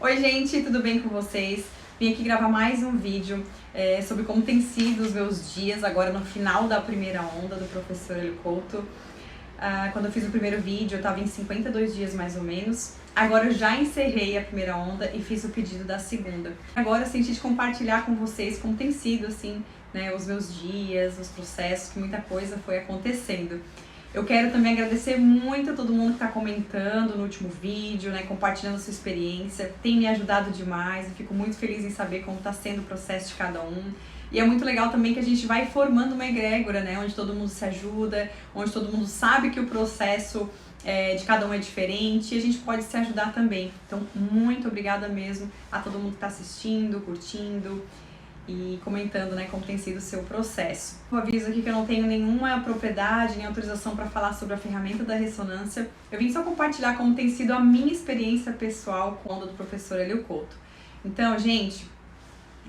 Oi gente, tudo bem com vocês? Vim aqui gravar mais um vídeo sobre como tem sido os meus dias agora no final da primeira onda do professor Hélio Couto. Quando eu fiz o primeiro vídeo eu estava em 52 dias mais ou menos. Agora eu já encerrei a primeira onda e fiz o pedido da segunda. Agora eu senti de compartilhar com vocês como tem sido assim, né, os meus dias, os processos, que muita coisa foi acontecendo. Eu quero também agradecer muito a todo mundo que está comentando no último vídeo, né, compartilhando a sua experiência. Tem me ajudado demais, eu fico muito feliz em saber como está sendo o processo de cada um. E é muito legal também que a gente vai formando uma egrégora, né, onde todo mundo se ajuda, onde todo mundo sabe que o processo de cada um é diferente e a gente pode se ajudar também. Então, muito obrigada mesmo a todo mundo que está assistindo, curtindo e comentando, né, como tem sido o seu processo. Eu aviso aqui que eu não tenho nenhuma propriedade nem autorização para falar sobre a ferramenta da ressonância. Eu vim só compartilhar como tem sido a minha experiência pessoal com a onda do professor Hélio Couto. Então, gente,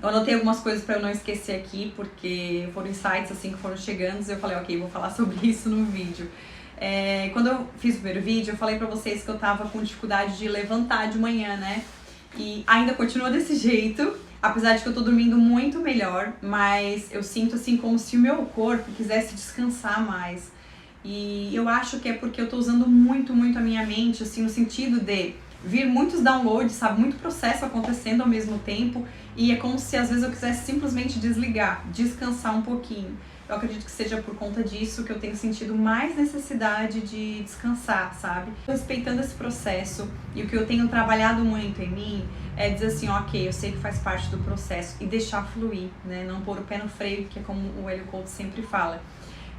eu anotei algumas coisas para eu não esquecer aqui, porque foram insights assim que foram chegando e eu falei, ok, vou falar sobre isso no vídeo. Quando eu fiz o primeiro vídeo, eu falei pra vocês que eu tava com dificuldade de levantar de manhã, né? E ainda continua desse jeito, apesar de que eu tô dormindo muito melhor, mas eu sinto assim como se o meu corpo quisesse descansar mais. E eu acho que é porque eu tô usando muito a minha mente, assim, no sentido de vir muitos downloads, sabe? Muito processo acontecendo ao mesmo tempo, e é como se às vezes eu quisesse simplesmente desligar, descansar um pouquinho. Eu acredito que seja por conta disso que eu tenho sentido mais necessidade de descansar, sabe? Respeitando esse processo, e o que eu tenho trabalhado muito em mim é dizer assim, ok, eu sei que faz parte do processo e deixar fluir, né? Não pôr o pé no freio, que é como o Hélio Couto sempre fala.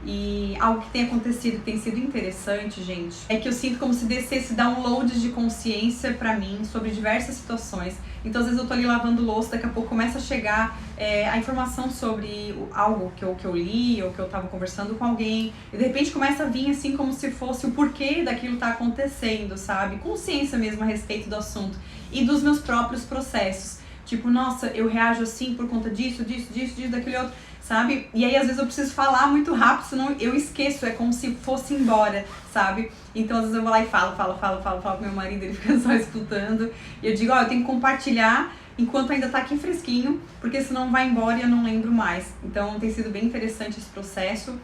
E algo que tem acontecido, que tem sido interessante, gente, é que eu sinto como se descesse downloads de consciência pra mim sobre diversas situações. Então às vezes eu tô ali lavando louça, daqui a pouco começa a chegar a informação sobre algo que eu li ou que eu tava conversando com alguém, e de repente começa a vir assim como se fosse o porquê daquilo tá acontecendo, sabe? Consciência mesmo a respeito do assunto e dos meus próprios processos. Tipo, nossa, eu reajo assim por conta disso, daquele outro, sabe? E aí às vezes eu preciso falar muito rápido, senão eu esqueço, é como se fosse embora, sabe? Então às vezes eu vou lá e falo com meu marido, ele fica só escutando. E eu digo, ó, eu tenho que compartilhar enquanto ainda tá aqui fresquinho, porque senão vai embora e eu não lembro mais. Então tem sido bem interessante esse processo.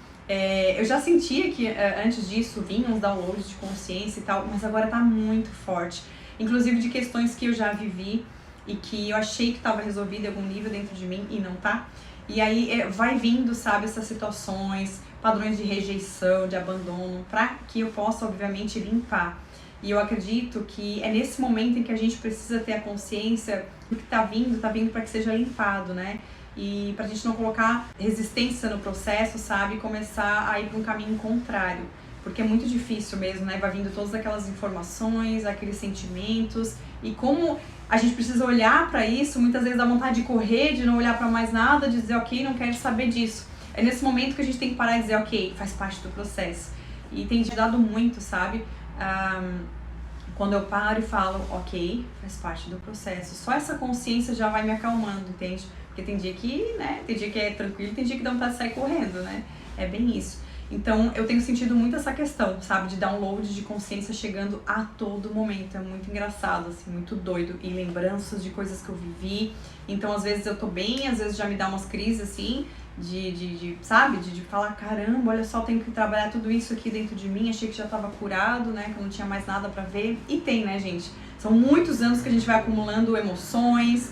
Eu já sentia que antes disso vinham uns downloads de consciência e tal, mas agora tá muito forte. Inclusive de questões que eu já vivi e que eu achei que estava resolvido em algum nível dentro de mim e não tá. E aí vai vindo, sabe, essas situações, padrões de rejeição, de abandono, pra que eu possa, obviamente, limpar. E eu acredito que é nesse momento em que a gente precisa ter a consciência do que tá vindo para que seja limpado, né? E pra gente não colocar resistência no processo, sabe? E começar a ir para um caminho contrário. Porque é muito difícil mesmo, né? Vai vindo todas aquelas informações, aqueles sentimentos. E como a gente precisa olhar para isso, muitas vezes dá vontade de correr, de não olhar para mais nada, de dizer, ok, não quero saber disso. É nesse momento que a gente tem que parar e dizer, ok, faz parte do processo. E tem ajudado muito, sabe? Quando eu paro e falo, ok, faz parte do processo. Só essa consciência já vai me acalmando, entende? Porque tem dia que, né, tem dia que é tranquilo, tem dia que dá vontade de sair correndo, né? É bem isso. Então, eu tenho sentido muito essa questão, sabe, de download de consciência chegando a todo momento. É muito engraçado, assim, muito doido. E lembranças de coisas que eu vivi. Então, às vezes eu tô bem, às vezes já me dá umas crises, assim, sabe, de falar, caramba, olha só, tenho que trabalhar tudo isso aqui dentro de mim. Achei que já tava curado, né, que eu não tinha mais nada pra ver. E tem, né, gente? São muitos anos que a gente vai acumulando emoções,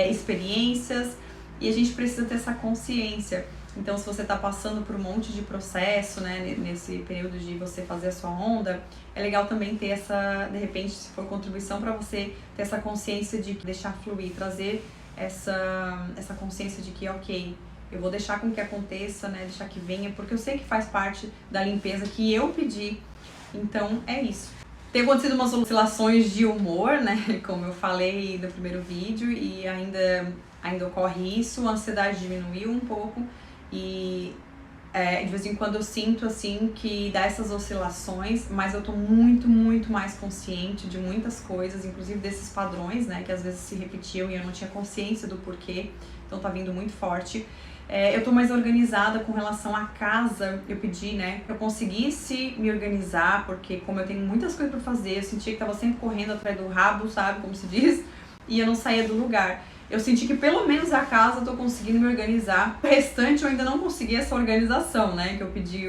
experiências, e a gente precisa ter essa consciência. Então, se você está passando por um monte de processo, né, nesse período de você fazer a sua onda, é legal também ter essa, de repente, se for contribuição para você, ter essa consciência de deixar fluir, trazer essa consciência de que, ok, eu vou deixar com que aconteça, né, deixar que venha, porque eu sei que faz parte da limpeza que eu pedi. Então, é isso. Tem acontecido umas oscilações de humor, né, como eu falei no primeiro vídeo, e ainda ocorre isso, a ansiedade diminuiu um pouco. E de vez em quando eu sinto assim que dá essas oscilações, mas eu tô muito mais consciente de muitas coisas, inclusive desses padrões, né, que às vezes se repetiam e eu não tinha consciência do porquê, então tá vindo muito forte. Eu tô mais organizada com relação à casa. Eu pedi, né, que eu conseguisse me organizar, porque como eu tenho muitas coisas pra fazer, eu sentia que tava sempre correndo atrás do rabo, sabe, como se diz. e eu não saía do lugar. Eu senti que pelo menos a casa eu tô conseguindo me organizar. O restante eu ainda não consegui essa organização, né? Que eu pedi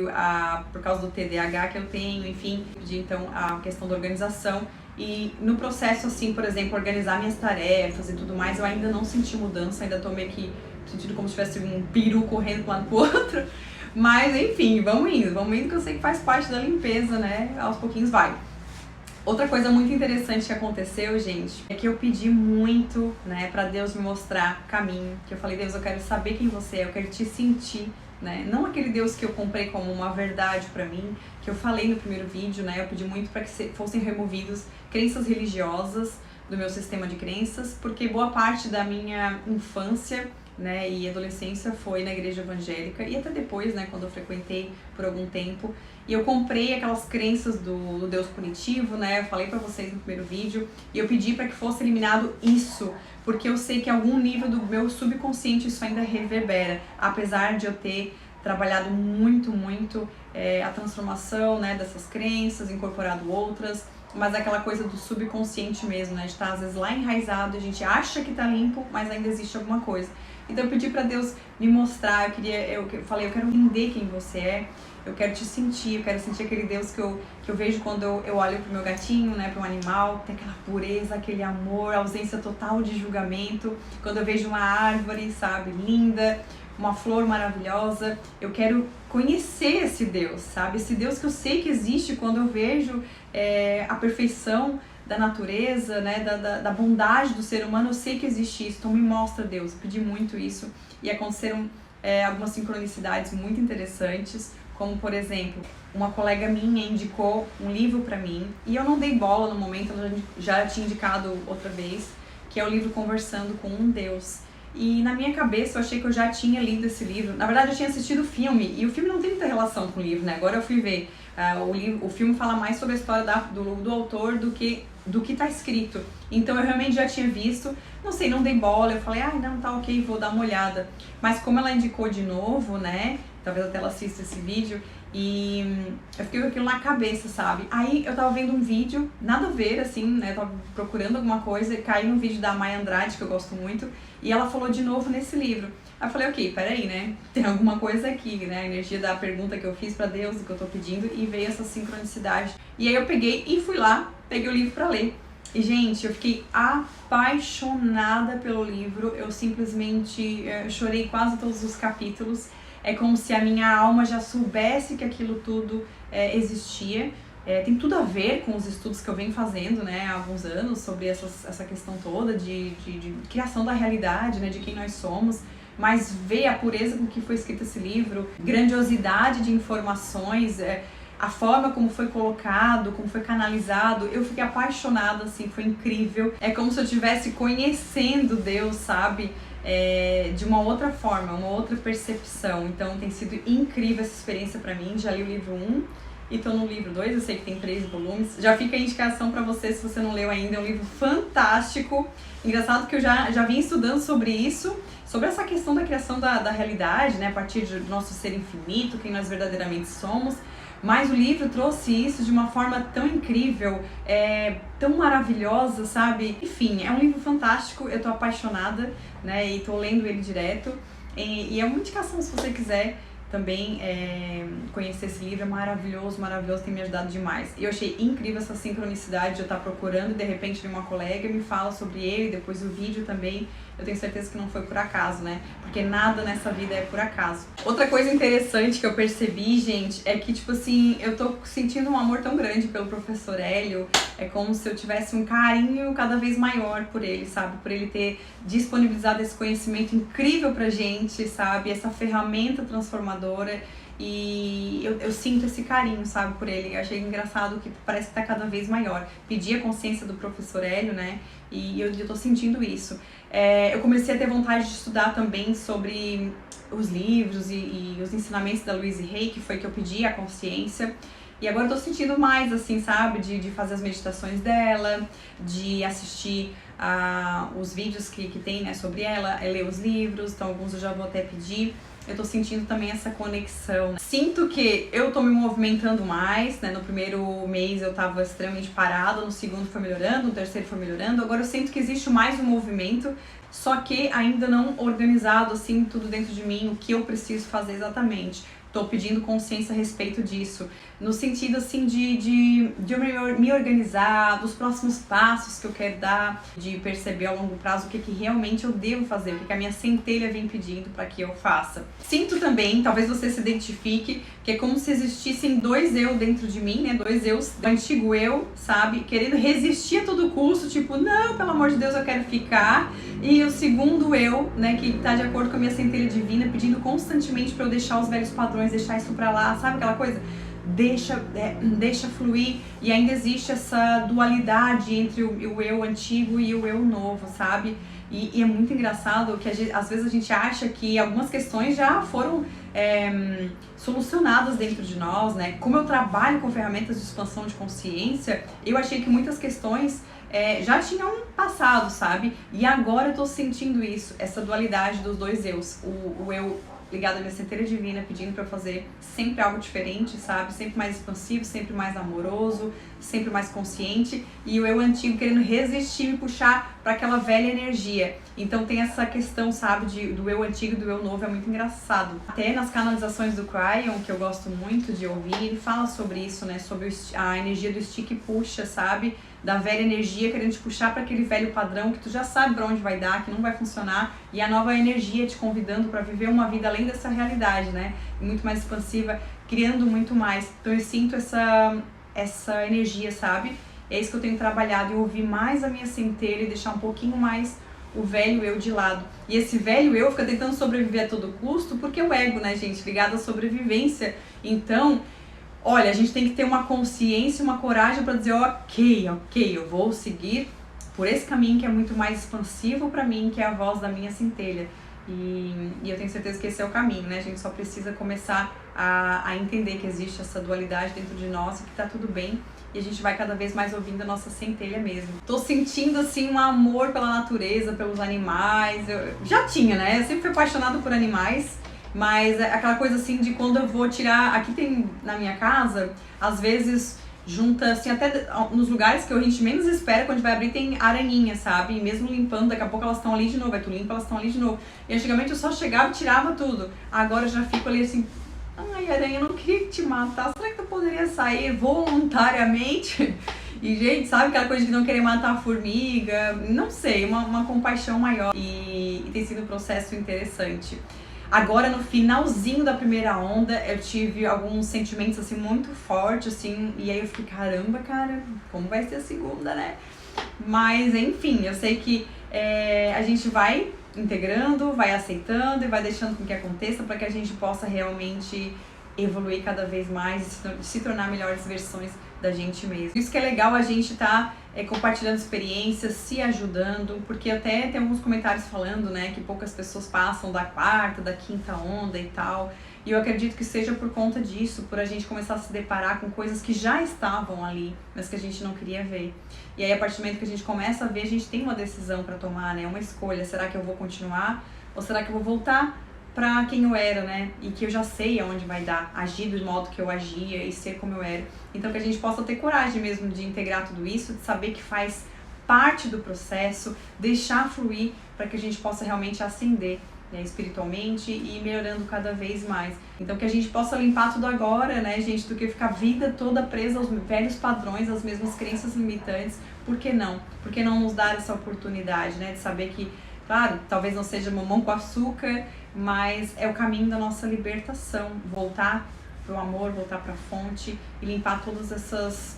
por causa do TDAH que eu tenho, enfim. Pedi então a questão da organização. E no processo, assim, por exemplo, organizar minhas tarefas e tudo mais, eu ainda não senti mudança, ainda tô meio que sentindo como se tivesse um peru correndo de um lado pro outro. Mas enfim, vamos indo que eu sei que faz parte da limpeza, né? Aos pouquinhos vai. Outra coisa muito interessante que aconteceu, gente, é que eu pedi muito, né, pra Deus me mostrar caminho. Que eu falei, Deus, eu quero saber quem você é, eu quero te sentir, né? Não aquele Deus que eu comprei como uma verdade pra mim, que eu falei no primeiro vídeo, né? Eu pedi muito pra que fossem removidos crenças religiosas do meu sistema de crenças, porque boa parte da minha infância, né, e adolescência foi na igreja evangélica e até depois, né, quando eu frequentei por algum tempo, e eu comprei aquelas crenças do Deus punitivo, né, eu falei pra vocês no primeiro vídeo, e eu pedi para que fosse eliminado isso, porque eu sei que em algum nível do meu subconsciente isso ainda reverbera, apesar de eu ter trabalhado muito a transformação, né, dessas crenças, incorporado outras, mas aquela coisa do subconsciente mesmo, né, de estar às vezes lá enraizado, a gente acha que tá limpo, mas ainda existe alguma coisa. Então eu pedi pra Deus me mostrar, eu falei, eu quero entender quem você é, eu quero te sentir, eu quero sentir aquele Deus que eu vejo quando eu olho pro meu gatinho, né, pro um animal, tem aquela pureza, aquele amor, ausência total de julgamento, quando eu vejo uma árvore, sabe, linda, uma flor maravilhosa, eu quero conhecer esse Deus, sabe, esse Deus que eu sei que existe quando eu vejo a perfeição da natureza, né, da bondade do ser humano, eu sei que existe isso, então me mostra Deus, eu pedi muito isso e aconteceram algumas sincronicidades muito interessantes, como por exemplo, uma colega minha indicou um livro pra mim e eu não dei bola no momento, eu já tinha indicado outra vez, que é o livro Conversando com um Deus. E na minha cabeça eu achei que eu já tinha lido esse livro. Na verdade eu tinha assistido o filme, e o filme não tem muita relação com o livro, né? Agora eu fui ver. O filme fala mais sobre a história do autor do que tá escrito. Então eu realmente já tinha visto, não sei, não dei bola, eu falei, não, tá ok, vou dar uma olhada. Mas como ela indicou de novo, né? Talvez até ela assista esse vídeo, e eu fiquei com aquilo na cabeça, sabe? Aí eu tava vendo um vídeo, nada a ver, assim, né? Eu tava procurando alguma coisa e caí no vídeo da Maya Andrade, que eu gosto muito, e ela falou de novo nesse livro. Aí eu falei, ok, peraí, né? Tem alguma coisa aqui, né? A energia da pergunta que eu fiz pra Deus, do que eu tô pedindo, e veio essa sincronicidade. E aí eu peguei e fui lá, peguei o livro pra ler. E, gente, eu fiquei apaixonada pelo livro, eu simplesmente chorei quase todos os capítulos. É como se a minha alma já soubesse que aquilo tudo existia. Tem tudo a ver com os estudos que eu venho fazendo, né, há alguns anos, sobre essa questão toda de criação da realidade, né, de quem nós somos. Mas ver a pureza com que foi escrito esse livro, grandiosidade de informações, a forma como foi colocado, como foi canalizado, eu fiquei apaixonada, assim, foi incrível. É como se eu estivesse conhecendo Deus, sabe? De uma outra forma, uma outra percepção. Então tem sido incrível essa experiência pra mim. Já li o livro 1 e tô no livro 2, eu sei que tem 3 volumes. Já fica a indicação pra você se você não leu ainda, é um livro fantástico. Engraçado que eu já vim estudando sobre isso, sobre essa questão da criação da realidade, né, a partir do nosso ser infinito, quem nós verdadeiramente somos. Mas o livro trouxe isso de uma forma tão incrível, tão maravilhosa, sabe? Enfim, é um livro fantástico, eu tô apaixonada, né? E tô lendo ele direto. E é uma indicação se você quiser também conhecer esse livro, é maravilhoso, tem me ajudado demais. E eu achei incrível essa sincronicidade de eu estar procurando e de repente vem uma colega e me fala sobre ele, depois o vídeo também. Eu tenho certeza que não foi por acaso, né? Porque nada nessa vida é por acaso. Outra coisa interessante que eu percebi, gente, é que, tipo assim, eu tô sentindo um amor tão grande pelo professor Hélio. É como se eu tivesse um carinho cada vez maior por ele, sabe? Por ele ter disponibilizado esse conhecimento incrível pra gente, sabe? Essa ferramenta transformadora. E eu sinto esse carinho, sabe, por ele. Eu achei engraçado que parece que tá cada vez maior. Pedi a consciência do professor Hélio, né? E eu tô sentindo isso. Eu comecei a ter vontade de estudar também sobre os livros e os ensinamentos da Louise Hay, que foi que eu pedi a consciência. E agora eu tô sentindo mais, assim, sabe, de fazer as meditações dela, de assistir os vídeos que tem, né, sobre ela, ler os livros, então alguns eu já vou até pedir. Eu tô sentindo também essa conexão. Sinto que eu tô me movimentando mais, né? No primeiro mês eu tava extremamente parada, no segundo foi melhorando, no terceiro foi melhorando. Agora eu sinto que existe mais um movimento, só que ainda não organizado, assim, tudo dentro de mim, o que eu preciso fazer exatamente. Tô pedindo consciência a respeito disso, no sentido, assim, de eu me organizar, dos próximos passos que eu quero dar, de perceber ao longo prazo o que realmente eu devo fazer, o que a minha centelha vem pedindo para que eu faça. Sinto também, talvez você se identifique, que é como se existissem dois eu dentro de mim, né, dois eus, o antigo eu, sabe, querendo resistir a todo custo, tipo, não, pelo amor de Deus, eu quero ficar, e o segundo eu, né, que tá de acordo com a minha centelha divina, pedindo constantemente para eu deixar os velhos padrões, deixar isso pra lá, sabe aquela coisa? Deixa fluir, e ainda existe essa dualidade entre o eu antigo e o eu novo, sabe? E é muito engraçado que às vezes a gente acha que algumas questões já foram solucionadas dentro de nós, né? Como eu trabalho com ferramentas de expansão de consciência, eu achei que muitas questões já tinham passado, sabe? E agora eu tô sentindo isso, essa dualidade dos dois eus, o eu ligado à minha centelha divina, pedindo para eu fazer sempre algo diferente, sabe? Sempre mais expansivo, sempre mais amoroso, sempre mais consciente. E o eu antigo querendo resistir, me puxar para aquela velha energia. Então tem essa questão, sabe, do eu antigo e do eu novo, é muito engraçado. Até nas canalizações do Cryon, que eu gosto muito de ouvir, ele fala sobre isso, né? Sobre a energia do stick puxa, sabe? Da velha energia querendo te puxar para aquele velho padrão que tu já sabe para onde vai dar, que não vai funcionar, e a nova energia te convidando para viver uma vida além dessa realidade, né? Muito mais expansiva, criando muito mais. Então eu sinto essa energia, sabe? É isso que eu tenho trabalhado, e ouvir mais a minha centelha e deixar um pouquinho mais o velho eu de lado. E esse velho eu fica tentando sobreviver a todo custo, porque o ego, né, gente, ligado à sobrevivência. Então, olha, a gente tem que ter uma consciência, uma coragem para dizer, ok, eu vou seguir por esse caminho que é muito mais expansivo para mim, que é a voz da minha centelha. E eu tenho certeza que esse é o caminho, né? A gente só precisa começar a entender que existe essa dualidade dentro de nós e que tá tudo bem. E a gente vai cada vez mais ouvindo a nossa centelha mesmo. Tô sentindo, assim, um amor pela natureza, pelos animais. Eu já tinha, né? Eu sempre fui apaixonada por animais. Mas aquela coisa assim de quando eu vou tirar... Aqui tem, na minha casa, às vezes junta, assim, até nos lugares que a gente menos espera, quando a gente vai abrir, tem aranhinha, sabe? E mesmo limpando, daqui a pouco elas estão ali de novo. Aí tu limpa, elas estão ali de novo. E antigamente eu só chegava e tirava tudo. Agora eu já fico ali assim... Ai, aranha, eu não queria te matar. Será que tu poderia sair voluntariamente? E, gente, sabe aquela coisa de não querer matar a formiga? Não sei, uma compaixão maior. E tem sido um processo interessante. Agora, no finalzinho da primeira onda, eu tive alguns sentimentos, assim, muito fortes, assim. E aí eu fiquei, caramba, cara, como vai ser a segunda, né? Mas, enfim, eu sei que a gente vai integrando, vai aceitando e vai deixando com que aconteça para que a gente possa realmente evoluir cada vez mais e se tornar melhores versões da gente mesmo. Isso que é legal a gente tá compartilhando experiências, se ajudando, porque até tem alguns comentários falando, né, que poucas pessoas passam da quarta, da quinta onda e tal. E eu acredito que seja por conta disso, por a gente começar a se deparar com coisas que já estavam ali, mas que a gente não queria ver. E aí, a partir do momento que a gente começa a ver, a gente tem uma decisão para tomar, né? Uma escolha. Será que eu vou continuar? Ou será que eu vou voltar para quem eu era, né? E que eu já sei aonde vai dar, agir do modo que eu agia e ser como eu era. Então, que a gente possa ter coragem mesmo de integrar tudo isso, de saber que faz parte do processo, deixar fluir para que a gente possa realmente ascender, né, espiritualmente e melhorando cada vez mais. Então que a gente possa limpar tudo agora, né, gente, do que ficar a vida toda presa aos velhos padrões, às mesmas crenças limitantes. Por que não? Por que não nos dar essa oportunidade, né, de saber que, claro, talvez não seja mamão com açúcar, mas é o caminho da nossa libertação, voltar pro amor, voltar pra fonte e limpar todas essas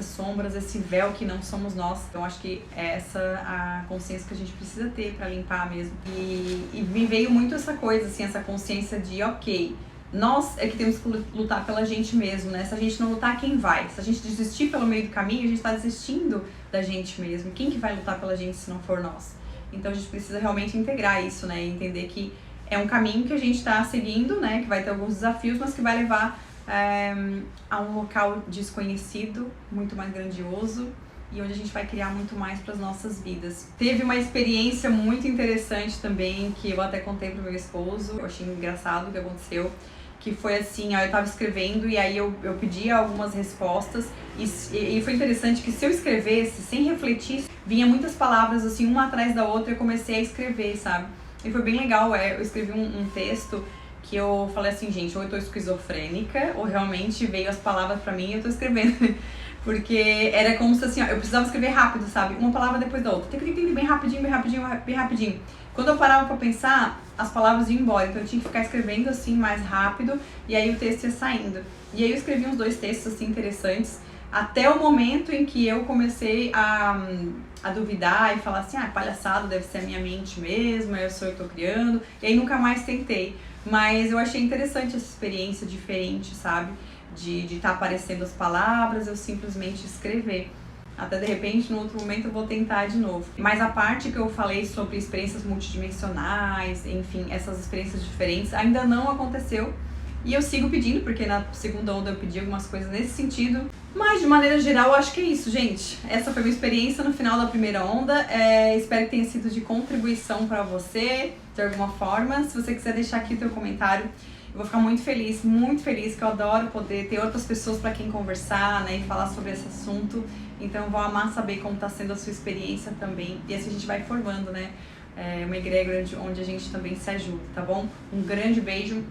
sombras, esse véu que não somos nós. Então acho que é essa a consciência que a gente precisa ter para limpar mesmo. E me veio muito essa coisa, assim, essa consciência de ok, nós é que temos que lutar pela gente mesmo, né? Se a gente não lutar, quem vai? Se a gente desistir pelo meio do caminho, a gente está desistindo da gente mesmo. Quem que vai lutar pela gente se não for nós? Então a gente precisa realmente integrar isso, né? E entender que é um caminho que a gente está seguindo, né? Que vai ter alguns desafios, mas que vai levar a um local desconhecido, muito mais grandioso, e onde a gente vai criar muito mais para as nossas vidas. Teve uma experiência muito interessante também, que eu até contei pro meu esposo, eu achei engraçado o que aconteceu, que foi assim, ó, eu tava escrevendo e aí eu pedi algumas respostas e foi interessante que se eu escrevesse sem refletir, vinha muitas palavras assim, uma atrás da outra, e eu comecei a escrever, sabe? E foi bem legal, eu escrevi um texto que eu falei assim, gente, ou eu tô esquizofrênica, ou realmente veio as palavras pra mim e eu tô escrevendo. Porque era como se assim, ó, eu precisava escrever rápido, sabe? Uma palavra depois da outra. Bem rapidinho, bem rapidinho, bem rapidinho. Quando eu parava pra pensar, as palavras iam embora. Então eu tinha que ficar escrevendo assim mais rápido e aí o texto ia saindo. E aí eu escrevi uns 2 textos assim interessantes. Até o momento em que eu comecei a duvidar e falar assim, palhaçada, deve ser a minha mente mesmo, eu sou eu que tô criando. E aí nunca mais tentei. Mas eu achei interessante essa experiência diferente, sabe? De estar aparecendo as palavras, eu simplesmente escrever. Até de repente, no outro momento, eu vou tentar de novo. Mas a parte que eu falei sobre experiências multidimensionais, enfim, essas experiências diferentes, ainda não aconteceu. E eu sigo pedindo, porque na segunda onda eu pedi algumas coisas nesse sentido. Mas, de maneira geral, eu acho que é isso, gente. Essa foi a minha experiência no final da primeira onda. Espero que tenha sido de contribuição para você, de alguma forma. Se você quiser deixar aqui o teu comentário, eu vou ficar muito feliz, que eu adoro poder ter outras pessoas para quem conversar, né, e falar sobre esse assunto. Então eu vou amar saber como está sendo a sua experiência também. E assim a gente vai formando, né, uma egrégora onde a gente também se ajuda, tá bom? Um grande beijo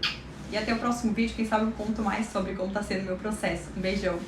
e até o próximo vídeo. Quem sabe eu conto mais sobre como está sendo o meu processo. Um beijão!